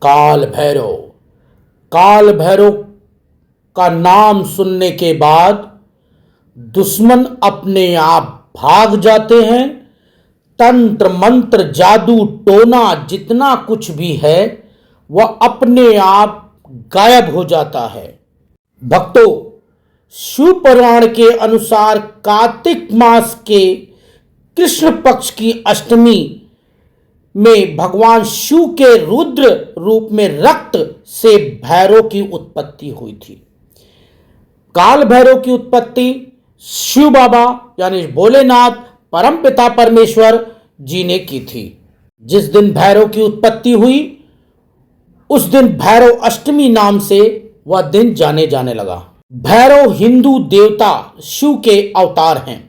काल भैरव। काल भैरव का नाम सुनने के बाद दुश्मन अपने आप भाग जाते हैं। तंत्र मंत्र जादू टोना जितना कुछ भी है वह अपने आप गायब हो जाता है। भक्तों, शिव पुराण के अनुसार कार्तिक मास के कृष्ण पक्ष की अष्टमी में भगवान शिव के रुद्र रूप में रक्त से भैरव की उत्पत्ति हुई थी। काल भैरव की उत्पत्ति शिव बाबा यानी भोलेनाथ परमपिता परमेश्वर जी ने की थी। जिस दिन भैरव की उत्पत्ति हुई उस दिन भैरव अष्टमी नाम से वह दिन जाने लगा। भैरव हिंदू देवता शिव के अवतार हैं।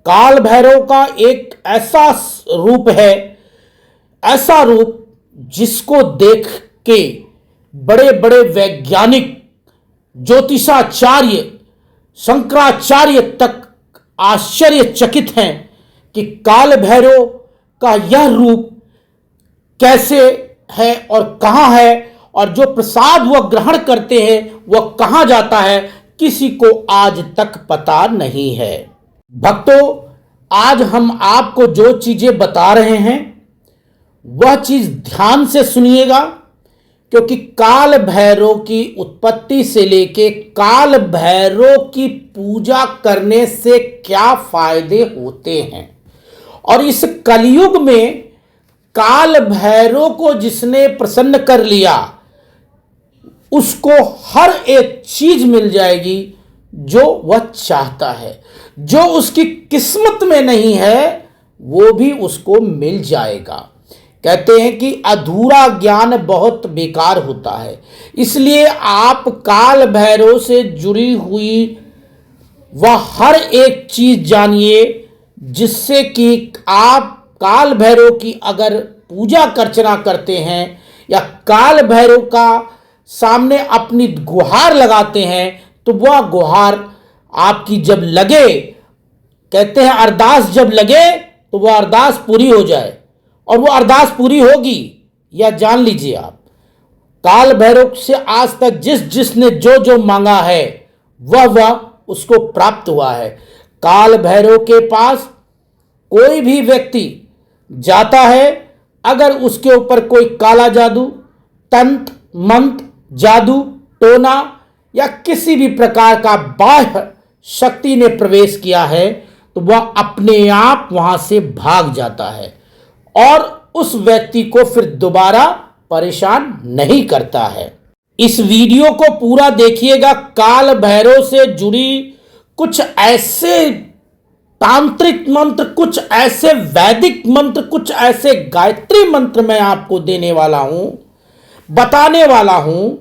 काल भैरव का एक ऐसा रूप है, ऐसा रूप जिसको देख के बड़े बड़े वैज्ञानिक, ज्योतिषाचार्य, शंकराचार्य तक आश्चर्यचकित हैं कि काल भैरव का यह रूप कैसे है और कहाँ है, और जो प्रसाद वह ग्रहण करते हैं वह कहाँ जाता है, किसी को आज तक पता नहीं है। भक्तों, आज हम आपको जो चीजें बता रहे हैं वह चीज ध्यान से सुनिएगा, क्योंकि काल भैरव की उत्पत्ति से लेके काल भैरव की पूजा करने से क्या फायदे होते हैं, और इस कलयुग में काल भैरव को जिसने प्रसन्न कर लिया उसको हर एक चीज मिल जाएगी जो वह चाहता है। जो उसकी किस्मत में नहीं है वो भी उसको मिल जाएगा। कहते हैं कि अधूरा ज्ञान बहुत बेकार होता है, इसलिए आप काल भैरव से जुड़ी हुई वह हर एक चीज जानिए, जिससे कि आप काल भैरव की अगर पूजा अर्चना करते हैं या काल भैरव का सामने अपनी गुहार लगाते हैं तो वह गुहार आपकी जब लगे, कहते हैं अरदास जब लगे तो वह अरदास पूरी हो जाए, और वह अरदास पूरी होगी, यह जान लीजिए आप। काल भैरव से आज तक जिसने जो मांगा है वह उसको प्राप्त हुआ है। काल भैरव के पास कोई भी व्यक्ति जाता है, अगर उसके ऊपर कोई काला जादू, तंत्र मंत्र, जादू टोना या किसी भी प्रकार का बाह्य शक्ति ने प्रवेश किया है तो वह अपने आप वहां से भाग जाता है और उस व्यक्ति को फिर दोबारा परेशान नहीं करता है। इस वीडियो को पूरा देखिएगा। काल भैरव से जुड़ी कुछ ऐसे तांत्रिक मंत्र, कुछ ऐसे वैदिक मंत्र, कुछ ऐसे गायत्री मंत्र मैं आपको देने वाला हूं, बताने वाला हूं,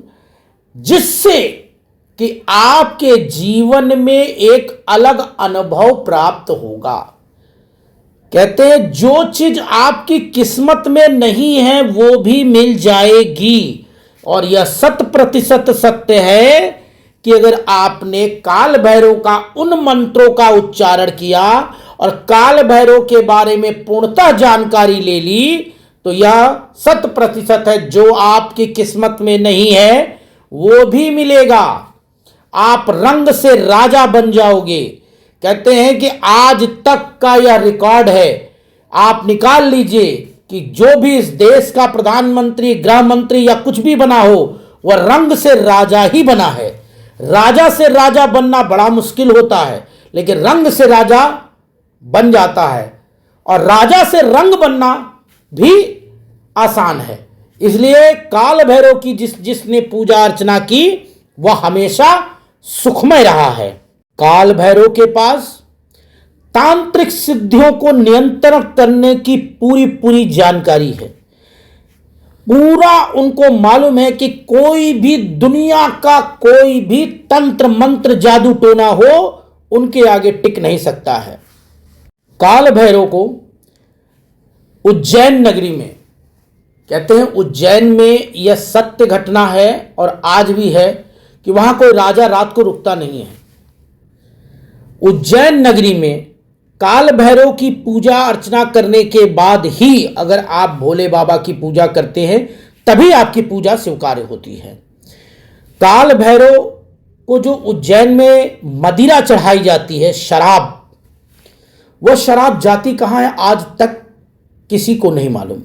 जिससे कि आपके जीवन में एक अलग अनुभव प्राप्त होगा। कहते हैं जो चीज आपकी किस्मत में नहीं है वो भी मिल जाएगी, और यह 100% सत्य है कि अगर आपने काल भैरव का उन मंत्रों का उच्चारण किया और काल भैरव के बारे में पूर्णतः जानकारी ले ली तो यह 100% है। जो आपकी किस्मत में नहीं है वो भी मिलेगा। आप रंग से राजा बन जाओगे। कहते हैं कि आज तक का यह रिकॉर्ड है, आप निकाल लीजिए कि जो भी इस देश का प्रधानमंत्री, गृह मंत्री या कुछ भी बना हो वह रंग से राजा ही बना है। राजा से राजा बनना बड़ा मुश्किल होता है, लेकिन रंग से राजा बन जाता है, और राजा से रंग बनना भी आसान है। इसलिए काल भैरव की जिसने पूजा अर्चना की वह हमेशा सुखमय रहा है। काल भैरव के पास तांत्रिक सिद्धियों को नियंत्रण करने की पूरी जानकारी है। पूरा उनको मालूम है कि कोई भी दुनिया का कोई भी तंत्र मंत्र जादू टोना हो उनके आगे टिक नहीं सकता है। काल भैरव को उज्जैन नगरी में, कहते हैं उज्जैन में यह सत्य घटना है और आज भी है कि वहां कोई राजा रात को रुकता नहीं है। उज्जैन नगरी में काल भैरव की पूजा अर्चना करने के बाद ही अगर आप भोले बाबा की पूजा करते हैं तभी आपकी पूजा स्वीकार्य होती है। काल भैरव को जो उज्जैन में मदिरा चढ़ाई जाती है, शराब, वह शराब जाती कहाँ है आज तक किसी को नहीं मालूम,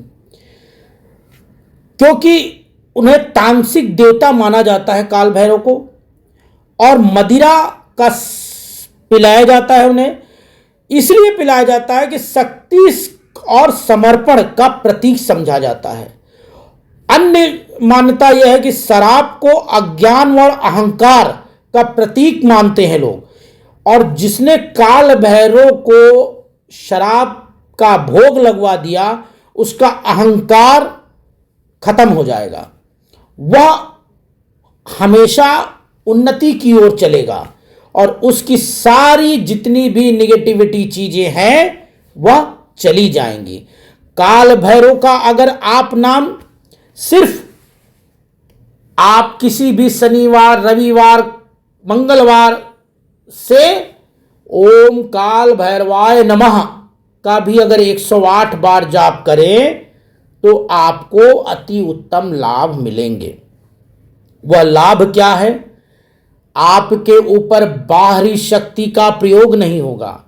क्योंकि उन्हें तामसिक देवता माना जाता है काल भैरव को, और मदिरा का पिलाया जाता है उन्हें। इसलिए पिलाया जाता है कि शक्ति और समर्पण का प्रतीक समझा जाता है। अन्य मान्यता यह है कि शराब को अज्ञान और अहंकार का प्रतीक मानते हैं लोग, और जिसने काल भैरव को शराब का भोग लगवा दिया उसका अहंकार खत्म हो जाएगा, वह हमेशा उन्नति की ओर चलेगा और उसकी सारी जितनी भी निगेटिविटी चीजें हैं वह चली जाएंगी। काल भैरव का अगर आप नाम सिर्फ आप किसी भी शनिवार, रविवार, मंगलवार से ओम काल भैरवाय नमः का भी अगर 108 बार जाप करें तो आपको अति उत्तम लाभ मिलेंगे। वह लाभ क्या है? आपके ऊपर बाहरी शक्ति का प्रयोग नहीं होगा।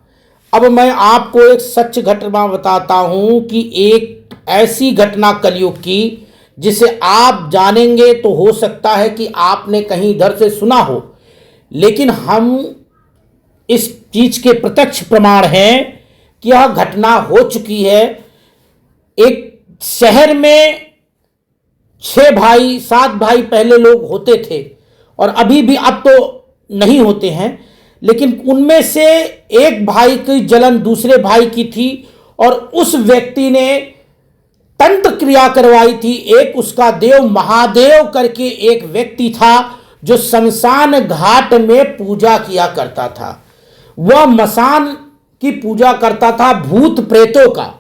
अब मैं आपको एक सच घटना बताता हूं कि एक ऐसी घटना कलयुग की जिसे आप जानेंगे तो हो सकता है कि आपने कहीं इधर से सुना हो, लेकिन हम इस चीज के प्रत्यक्ष प्रमाण हैं कि यह घटना हो चुकी है। एक शहर में 6 भाई 7 भाई पहले लोग होते थे, और अभी भी, अब तो नहीं होते हैं, लेकिन उनमें से एक भाई की जलन दूसरे भाई की थी और उस व्यक्ति ने तंत्र क्रिया करवाई थी। एक उसका देव महादेव करके एक व्यक्ति था जो शमशान घाट में पूजा किया करता था। वह मसान की पूजा करता था, भूत प्रेतों का,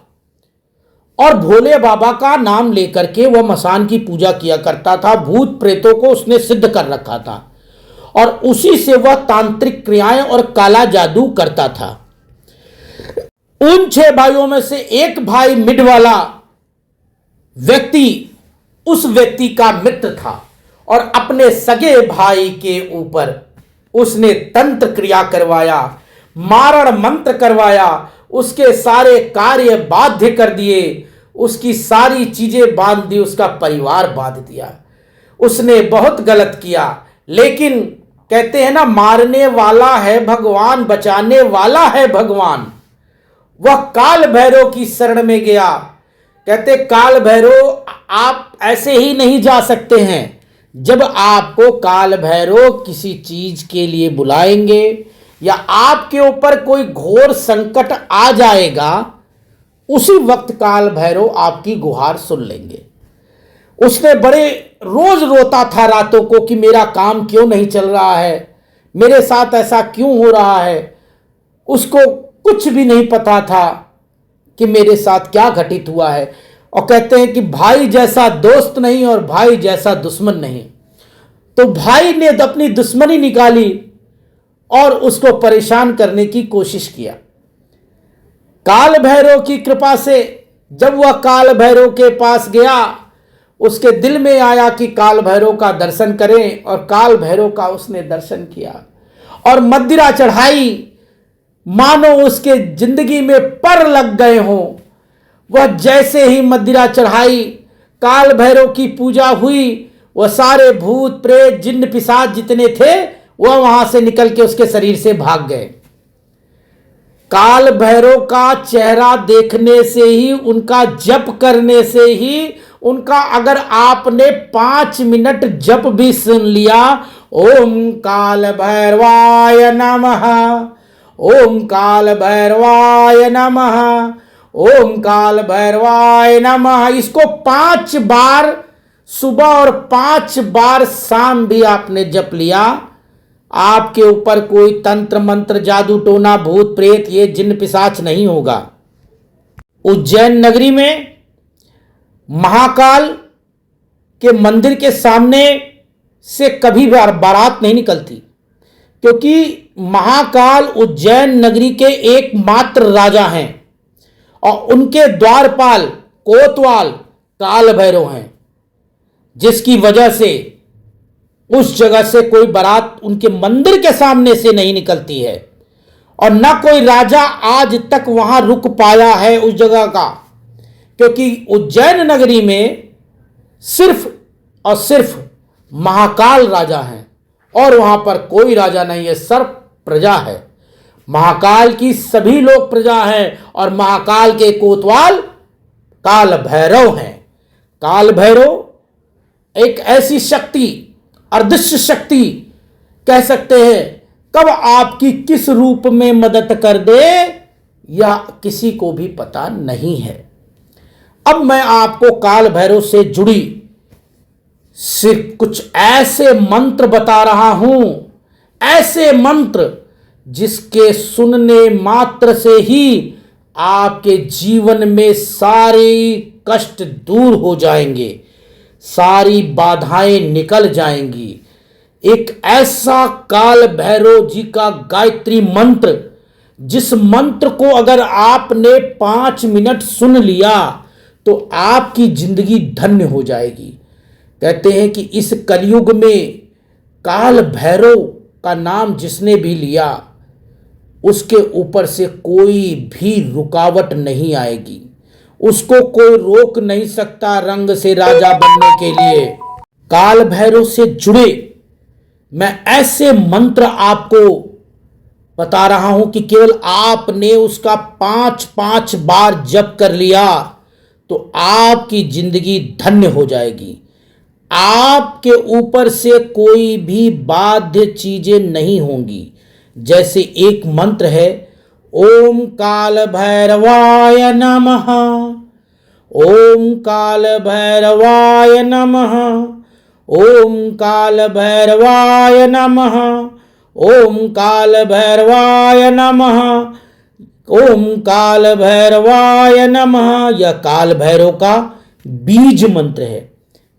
और भोले बाबा का नाम लेकर के वह मसान की पूजा किया करता था। भूत प्रेतों को उसने सिद्ध कर रखा था और उसी से वह तांत्रिक क्रियाएं और काला जादू करता था। उन 6 भाइयों में से एक भाई मिड वाला व्यक्ति उस व्यक्ति का मित्र था और अपने सगे भाई के ऊपर उसने तंत्र क्रिया करवाया, मारण मंत्र करवाया, उसके सारे कार्य बाध्य कर दिए, उसकी सारी चीजें बांध दी, उसका परिवार बांध दिया। उसने बहुत गलत किया, लेकिन कहते हैं ना, मारने वाला है भगवान, बचाने वाला है भगवान। वह काल भैरव की शरण में गया। कहते काल भैरव आप ऐसे ही नहीं जा सकते हैं। जब आपको काल भैरव किसी चीज के लिए बुलाएंगे या आपके ऊपर कोई घोर संकट आ जाएगा, उसी वक्त काल भैरव आपकी गुहार सुन लेंगे। उसने बड़े रोज रोता था रातों को कि मेरा काम क्यों नहीं चल रहा है, मेरे साथ ऐसा क्यों हो रहा है। उसको कुछ भी नहीं पता था कि मेरे साथ क्या घटित हुआ है। और कहते हैं कि भाई जैसा दोस्त नहीं और भाई जैसा दुश्मन नहीं। तो भाई ने अपनी दुश्मनी निकाली और उसको परेशान करने की कोशिश किया। काल भैरव की कृपा से जब वह काल भैरव के पास गया, उसके दिल में आया कि काल भैरव का दर्शन करें, और काल भैरव का उसने दर्शन किया और मदिरा चढ़ाई, मानो उसके जिंदगी में पर लग गए हों। वह जैसे ही मदिरा चढ़ाई, काल भैरव की पूजा हुई, वह सारे भूत प्रेत जिन्न पिशाच जितने थे वह वहां से निकल के उसके शरीर से भाग गए। काल भैरव का चेहरा देखने से ही, उनका जप करने से ही, उनका अगर आपने 5 मिनट जप भी सुन लिया, ओम काल भैरवाय नमः, ओम काल भैरवाय नमः, ओम काल भैरवाय नमः, इसको 5 बार सुबह और 5 बार शाम भी आपने जप लिया, आपके ऊपर कोई तंत्र मंत्र जादू टोना भूत प्रेत ये जिन्न पिशाच नहीं होगा। उज्जैन नगरी में महाकाल के मंदिर के सामने से कभी बारात नहीं निकलती, क्योंकि महाकाल उज्जैन नगरी के एकमात्र राजा हैं और उनके द्वारपाल कोतवाल काल भैरव हैं। जिसकी वजह से उस जगह से कोई बारात उनके मंदिर के सामने से नहीं निकलती है, और ना कोई राजा आज तक वहां रुक पाया है उस जगह का, क्योंकि उज्जैन नगरी में सिर्फ और सिर्फ महाकाल राजा हैं और वहां पर कोई राजा नहीं है, सर्व प्रजा है। महाकाल की सभी लोग प्रजा हैं और महाकाल के कोतवाल काल भैरव हैं। काल भैरव एक ऐसी शक्ति, अदृश्य शक्ति कह सकते हैं, कब आपकी किस रूप में मदद कर दे या किसी को भी पता नहीं है। अब मैं आपको काल भैरव से जुड़ी सिर्फ कुछ ऐसे मंत्र बता रहा हूं, ऐसे मंत्र जिसके सुनने मात्र से ही आपके जीवन में सारे कष्ट दूर हो जाएंगे, सारी बाधाएं निकल जाएंगी। एक ऐसा काल भैरव जी का गायत्री मंत्र, जिस मंत्र को अगर आपने 5 मिनट सुन लिया तो आपकी जिंदगी धन्य हो जाएगी। कहते हैं कि इस कलयुग में काल भैरव का नाम जिसने भी लिया उसके ऊपर से कोई भी रुकावट नहीं आएगी, उसको कोई रोक नहीं सकता रंग से राजा बनने के लिए। काल भैरव से जुड़े मैं ऐसे मंत्र आपको बता रहा हूं कि केवल आपने उसका 5-5 बार जप कर लिया तो आपकी जिंदगी धन्य हो जाएगी। आपके ऊपर से कोई भी बाध्य चीजें नहीं होंगी। जैसे एक मंत्र है, ओम काल भैरवाय नमः, ओम काल भैरवाय नमः, ओम काल भैरवाय नमः, ओम काल भैरवाय नमः, ओम काल भैरवाय नमः। यह काल भैरव का बीज मंत्र है,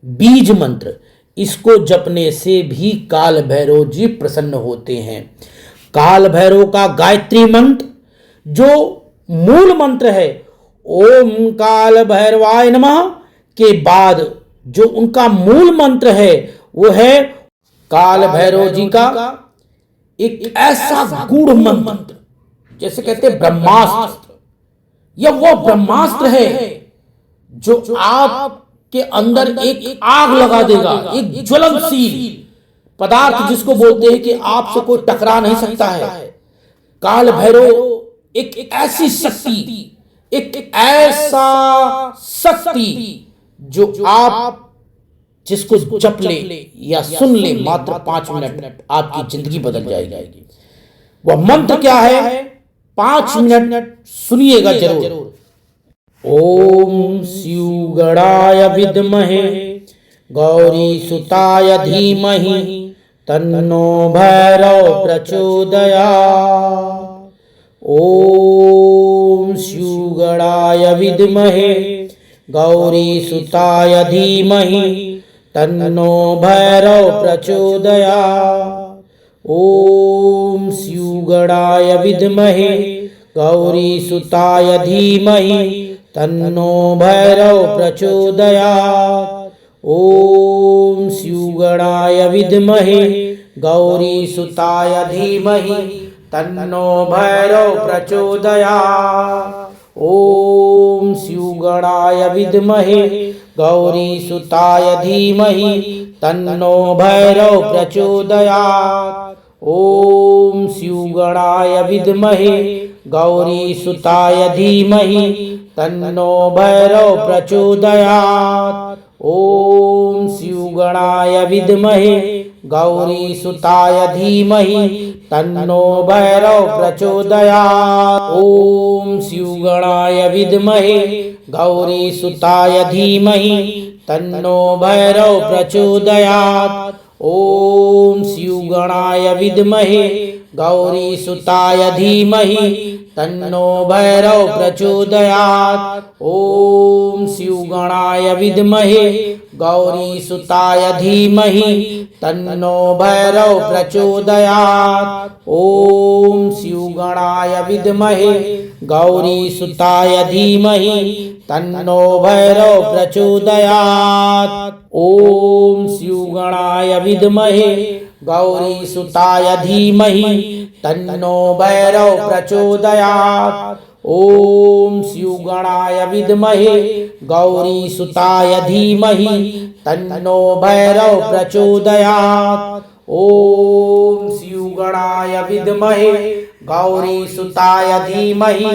बीज मंत्र। इसको जपने से भी काल भैरव जी प्रसन्न होते हैं। काल भैरव का गायत्री मंत्र जो मूल मंत्र है, ओम काल भैरवाय नमः के बाद जो उनका मूल मंत्र है वो है काल भैरव जी का एक ऐसा गूढ़ मंत्र, जैसे कहते हैं ब्रह्मास्त्र। यह वो ब्रह्मास्त्र है जो आपके अंदर एक आग लगा देगा, एक ज्वलनशील पदार्थ जिसको बोलते हैं कि आपसे कोई टकरा नहीं सकता है। काल भैरव एक ऐसी शक्ति, एक ऐसा शक्ति जो आप जिसको जप ले या सुन ले मात्र 5 मिनट, आपकी जिंदगी बदल जाएगी। वह मंत्र क्या है? 5 मिनट सुनिएगा जरूर। ओम शिव गणाय विद्महे गौरी सुताय धीमहि तन्नो भैरव प्रचोदयात्। ओम शिव गणाय विद्महे गौरी सुताय धीमहि तन्नो भैरव प्रचोदयात्। ओम शिव गणाय विद्महे गौरी सुताय धीमहि तन्नो भैरव प्रचोदयात्। ओम शिव गणाय विद्महे गौरी सुताय धीमहि तन्नो भैरव प्रचोदयात्। ओम शिव गणाय विद्महे गौरी सुताय धीमहि तन्नो भैरव प्रचोदयात्। ओम शिव गणाय विद्महे गौरी सुताय धीमहि तन्नो भैरव प्रचोदयात्। ओम शिव गणाय विद्महे गौरी सुताय धीमहि तन्नो भैरव प्रचोदयात्। ओम शिव गणाय विद्महे गौरी सुताय धीमहि तन्नो भैरव प्रचोदयात्। ओम शिव गणाय विद्महे गौरी सुताय धीमहि तन्नो भैरव प्रचोदयात्। ओम शिव गणाय विद्महे गौरी सुताय धीमहि तन्नो भैरव प्रचोदयात्। ओम शिव गणाय विद्महे गौरी सुताय धीमहि तन्नो भैरव प्रचोदयात्। ओम शिव गणाय विद्महे गौरी सुताय धीमहि तन्नो भैरव प्रचोदयात्। ओम शिव गणाय विद्महे गौरी सुताय धीमहि तन्नो भैरव प्रचोदयात्। ओम शिव गणाय विद्महे गौरी सुताय धीमहि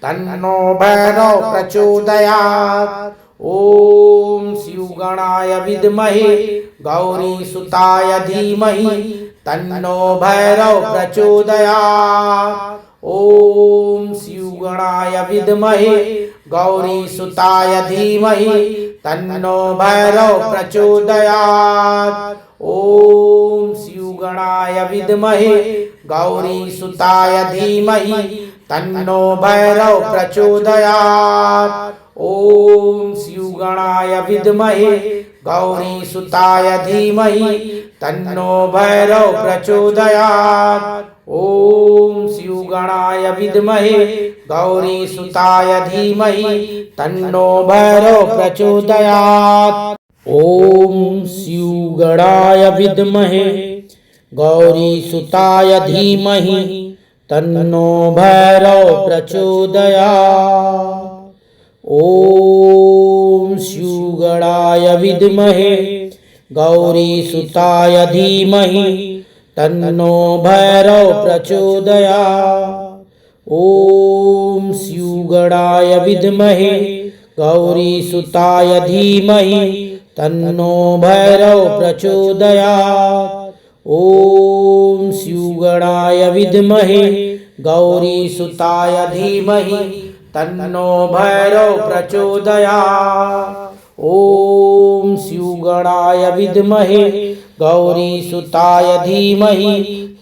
तन्नो भैरव प्रचोदयात्। ओम शिव गणाय विद्महे गौरी सुताय धीमहि तन्नो भैरव प्रचोदयात्। ओम शिव गणाय विद्महे गौरी सुताय धीमहि तन्नो भैरव प्रचोदयात्। ओम शिव गणाय विद्महे गौरी सुताय धीमहि तन्नो भैरव प्रचोदयात्। ओम शिव गणाय विद्महे गौरी सुताय धीमहि तन्नो भैरव प्रचोदयात्। ओम शिव गणाय विद्महे गौरी सुताय धीमहि तन्नो भैरव प्रचोदयात्। ओम शिव गणाय विद्महे गौरी सुताय धीमहि तन्नो भैरव प्रचोदयात्। ओम शिव गणाय विद्महे गौरी सुताय धीमहि तन्नो भैरव प्रचोदयात्। ओम शिव गणाय विद्महे गौरी सुताय धीमहि तन्नो भैरव प्रचोदयात्। ओम शिव गणाय विद्महे गौरी सुताय धीमहि तन्नो भैरव प्रचोदयात्। ओम शिव गणाय विद्महे गौरी सुताय धीमहि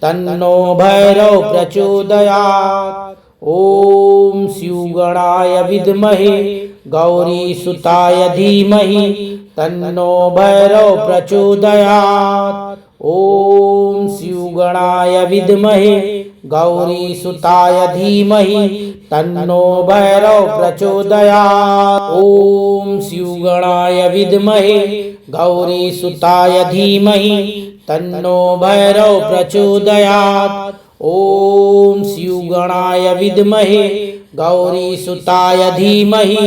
तन्नो भैरव प्रचोदयात्। ओम शिव गणाय विद्महे गौरी सुताय धीमहि तन्नो भैरव प्रचोदयात्। ओम शिव गणाय विद्महे गौरी सुताय धीमहि तन्नो भैरव प्रचोदयात्। ओम शिव गणाय विद्महे गौरी सुताय धीमहि तन्नो भैरव प्रचोदयात्। ओम शिव गणाय विद्महे गौरी सुताय धीमहि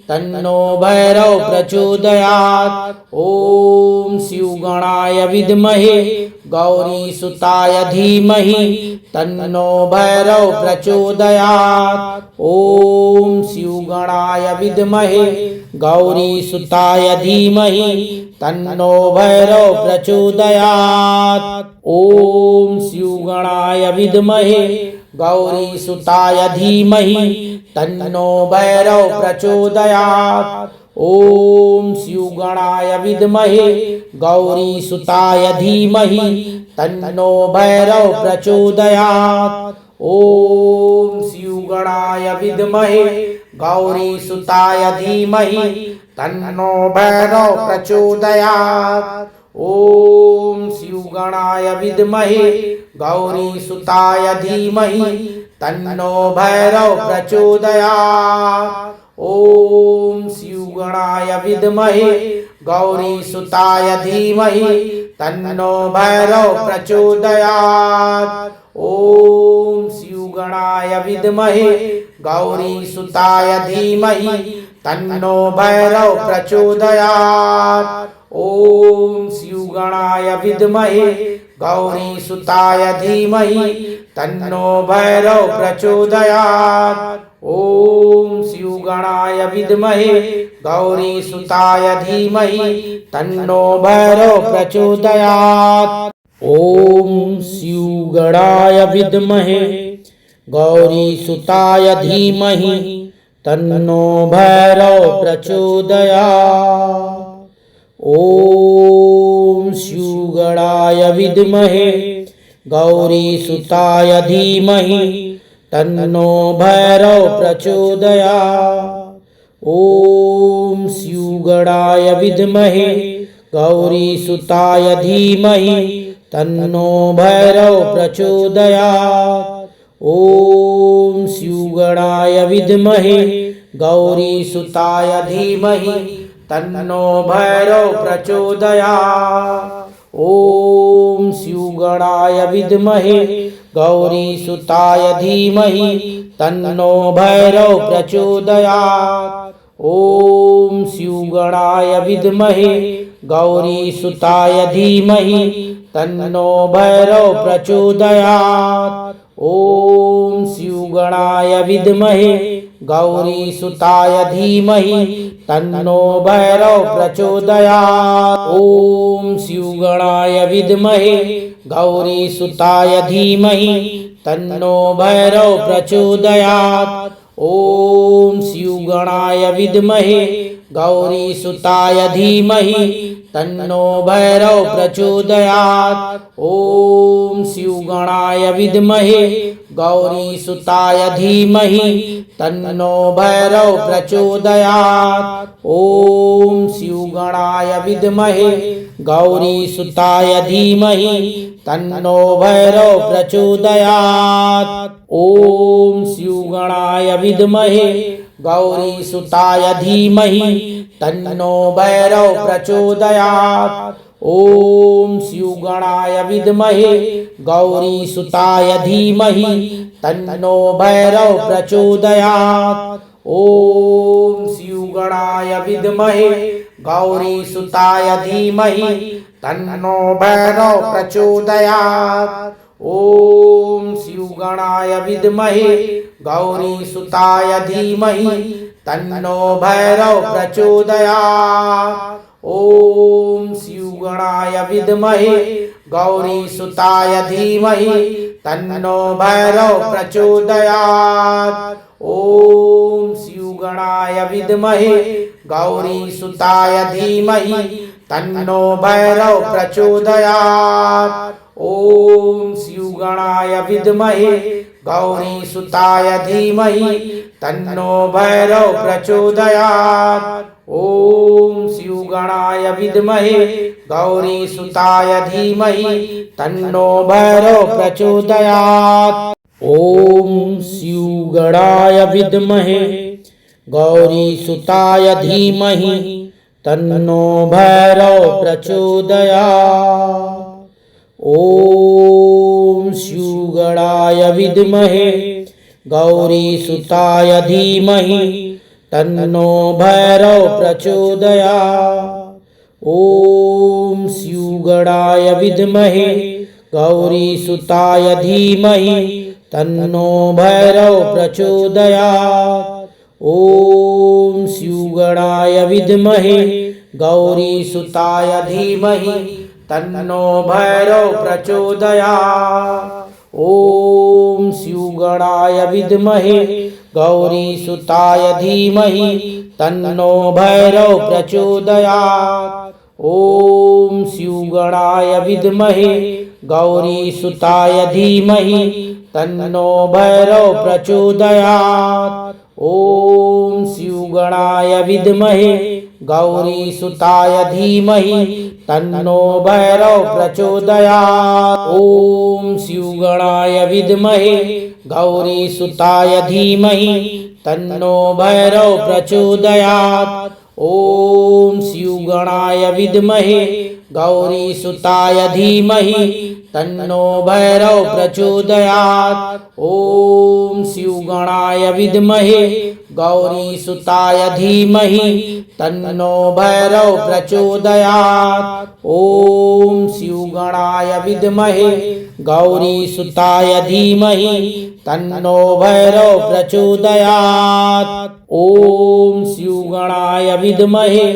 तन्नो भैरव प्रचोदयात्। ओम शिव गणाय विद्महे गौरी सुताय धीमहि तन्नो भैरव प्रचोदयात्। ओम शिव गणाय विद्महे गौरी सुताय धीमहि तन्नो भैरव प्रचोदयात्। ओम शिव गणाय विद्महे गौरी सुताय धीमहि तन्नो भैरव प्रचोदयात्। ओम शिव गणाय विद्महे गौरी सुताय धीमहि तन्नो भैरव प्रचोदयात्। ओम शिव गणाय विद्महे गौरी सुताय धीमहि तन्नो भैरव प्रचोदयात्। ओम शिव गणाय विद्महे गौरी सुताय धीमहि तन्नो भैरव प्रचोदयात्। ओम शिव गणाय विद्महे गौरी सुताय धीमहि तन्नो भैरव प्रचोदयात्। ओम शिव गणाय विद्महे गौरी सुताय धीमहि तन्नो भैरव प्रचोदयात्। ओम शिव गणाय विद्महे गौरी सुताय धीमहि तन्नो भैरव प्रचोदयात्। ओम शिव गणाय विद्महे गौरी सुताय धीमहि तन्नो भैरव प्रचोदयात्। ओम शिव गणाय विद्महे गौरी सुताय धीमहि तन्नो भैरव प्रचोदयात्। ओम शिव गणाय विद्महे गौरी सुताय धीमहि तन्नो भैरव प्रचोदयात्। ओम शिव गणाय विद्महे गौरीसुताय धीमहि तन्नो भैरव प्रचोदयात्। ॐ स्युगणाय विद्महे गौरीसुताय धीमहि तन्नो भैरव प्रचोदयात्। ॐ स्युगणाय विद्महे गौरीसुताय धीमहि तन्नो भैरव प्रचोदयात्। ॐ स्युगणाय विद्महे गौरीसुताय धीमहि तन्नो भैरव प्रचोदयात्। ॐ स्युगणाय विद्महे गौरीसुताय धीमहि तन्नो भैरव प्रचोदयात्। ॐ स्युगणाय विद्महे गौरीसुताय धीमहि तन्नो भैरव प्रचोदयात्। ॐ स्युगणाय विद्महे गौरीसुताय धीमहि तन्नो भैरव प्रचोदयात्। ॐ स्युगणाय विद्महे गौरीसुताय धीमहि तन्नो भैरव प्रचोदयात्। ॐ स्युगणाय विद्महे गौरीसुताय धीमहि तन्नो भैरव प्रचोदयात्। ॐ स्युगणाय विद्महे गौरीसुताय धीमहि तन्नो भैरव प्रचोदयात्। ॐ स्युगणाय विद्महे गौरीसुताय धीमहि तन्नो भैरव प्रचोदयात्। ॐ स्युगणाय विद्महे गौरीसुताय धीमहि तन्नो भैरव प्रचोदयात्। ॐ स्युगणाय विद्महे गौरीसुताय धीमहि तन्नो भैरव प्रचोदयात्। ॐ स्युगणाय विद्महे गौरीसुताय धीमहि तन्नो भैरव प्रचोदयात्। ॐ स्युगणाय विद्महे गौरीसुताय धीमहि तन्नो भैरव प्रचोदयात्। ॐ स्युगणाय विद्महे गौरीसुताय धीमहि तन्नो भैरव प्रचोदयात्। ॐ स्युगणाय विद्महे गौरीसुताय धीमहि तन्नो भैरव प्रचोदयात्। ॐ स्युगणाय विद्महे गौरीसुताय धीमहि तन्नो भैरव प्रचोदयात्। ॐ स्युगणाय विद्महे गौरीसुताय धीमहि तन्नो भैरव प्रचोदयात्। ॐ स्युगणाय विद्महे गौरीसुताय धीमहि तन्नो भैरव प्रचोदयात्। ॐ स्युगणाय विद्महे गौरीसुताय धीमहि तन्नो भैरव प्रचोदयात्। ॐ स्युगणाय विद्महे गौरीसुताय धीमहि तन्नो भैरव प्रचोदयात्। ॐ स्युगणाय विद्महे गौरीसुताय धीमहि तन्नो भैरव प्रचोदयात्। ॐ स्युगणाय विद्महे गौरीसुताय धीमहि तन्नो भैरव प्रचोदयात्। ॐ स्युगणाय विद्महे गौरीसुताय धीमहि तन्नो भैरव प्रचोदयात्। ॐ स्युगणाय विद्महे गौरीसुताय धीमहि तन्नो भैरव प्रचोदयात्। ॐ स्युगणाय विद्महे गौरीसुताय धीमहि तन्नो भैरव प्रचोदयात्। ॐ स्युगणाय विद्महे गौरीसुताय धीमहि तन्नो भैरव प्रचोदयात्। ॐ स्युगणाय विद्महे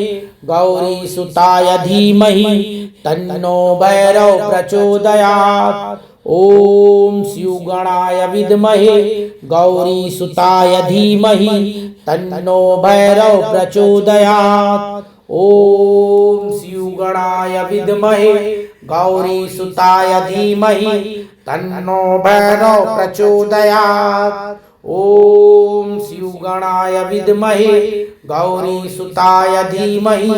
गौरीसुताय धीमहि तन्नो भैरव प्रचोदयात्। ॐ स्युगणाय विद्महे गौरीसुताय धीमहि तन्नो भैरव प्रचोदयात्। ॐ स्युगणाय विद्महे गौरीसुताय धीमहि तन्नो भैरव प्रचोदयात्। ॐ स्युगणाय विद्महे गौरीसुताय धीमहि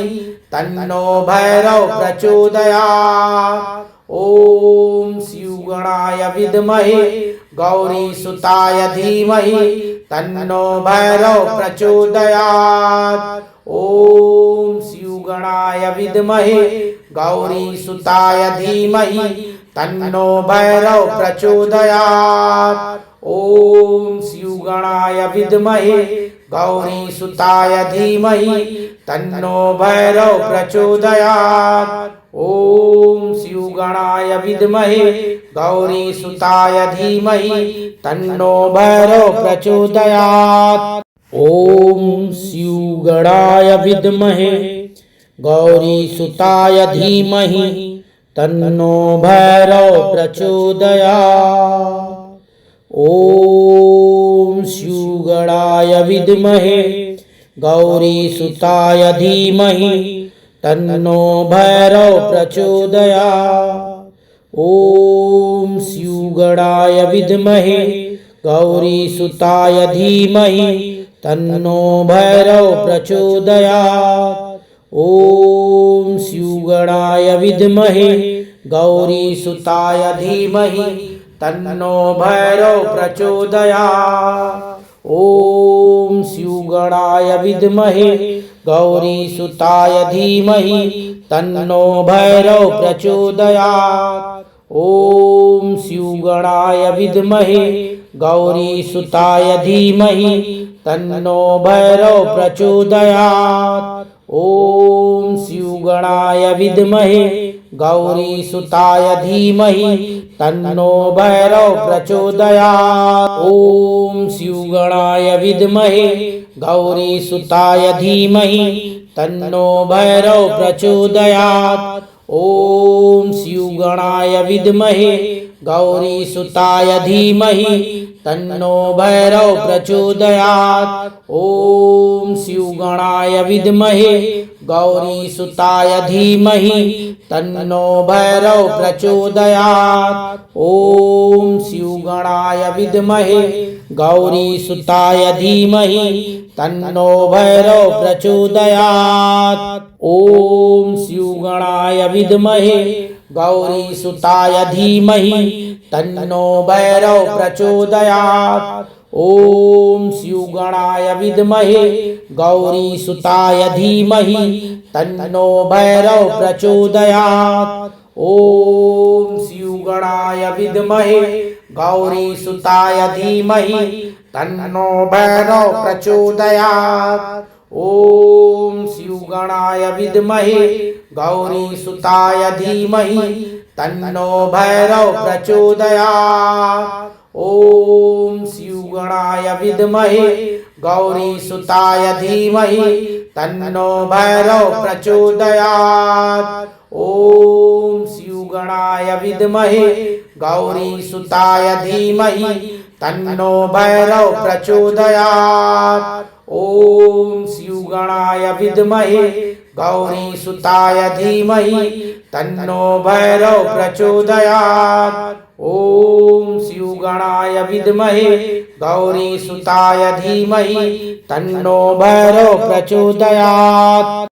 तन्नो भैरव प्रचोदयात्। ओम शिवगणाय विद्महे गौरीसुताय धीमहि तन्नो भैरव प्रचोदयात्। ओम शिवगणाय विद्महे गौरीसुताय धीमहि तन्नो भैरव प्रचोदयात्। ओम शिवगणाय विद्महे गौरीसुताय धीमहि तन्नो भैरव प्रचोदयात्। ओम शिवगणाय विद्महे गौरीसुताय धीमहि तन्नो भैरव प्रचोदयात्। ओम शिवगणाय विद्महे गौरीसुताय धीमहि तन्नो भैरव प्रचोदयात्। ओम शिवगणाय विद्महे गौरीसुताय धीमहि तन्नो भैरव प्रचोदयात्। ओम शिवगणाय विद्महे गौरीसुताय धीमहि तन्नो भैरव प्रचोदयात्। ओम शिवगणाय विद्महे गौरीसुताय धीमहि तन्नो भैरव प्रचोदयात्। ओम शिवगणाय विद्महे गौरीसुताय धीमहि तन्नो भैरव प्रचोदयात्। ओम शिवगणाय विद्महे गौरीसुताय धीमहि तन्नो भैरव प्रचोदयात्। ओम शिवगणाय विद्महे गौरीसुताय धीमहि तन्नो भैरव प्रचोदयात्। ओम शिवगणाय विद्महे गौरीसुताय धीमहि तन्नो भैरव प्रचोदयात्। ओम शिवगणाय विद्महे गौरीसुताय धीमहि तन्नो भैरव प्रचोदयात्। ओम शिवगणाय विद्महे गौरीसुताय धीमहि तन्नो भैरव प्रचोदयात्। ओम शिवगणाय विद्महे गौरीसुताय धीमहि तन्नो भैरव प्रचोदयात्। ओम शिवगणाय विद्महे गौरीसुताय धीमहि तन्नो भैरव प्रचोदयात्। ओम शिवगणाय विद्महे गौरीसुताय धीमहि तन्नो भैरव प्रचोदयात्। ओम शिवगणाय विद्महे गौरीसुताय धीमहि तन्नो भैरव प्रचोदयात्। ओम शिवगणाय विद्महे गौरीसुताय धीमहि तन्नो भैरव प्रचोदयात्। ओम शिवगणाय विद्महे गौरीसुताय धीमहि तन्नो भैरव प्रचोदयात्। ओम शिवगणाय विद्महे गौरीसुताय धीमहि तन्नो भैरव प्रचोदयात्। ओम शिवगणाय विद्महे गौरीसुताय धीमहि तन्नो भैरव प्रचोदयात्। ओम शिवगणाय विद्महे गौरीसुताय धीमहि तन्नो भैरव प्रचोदयात्।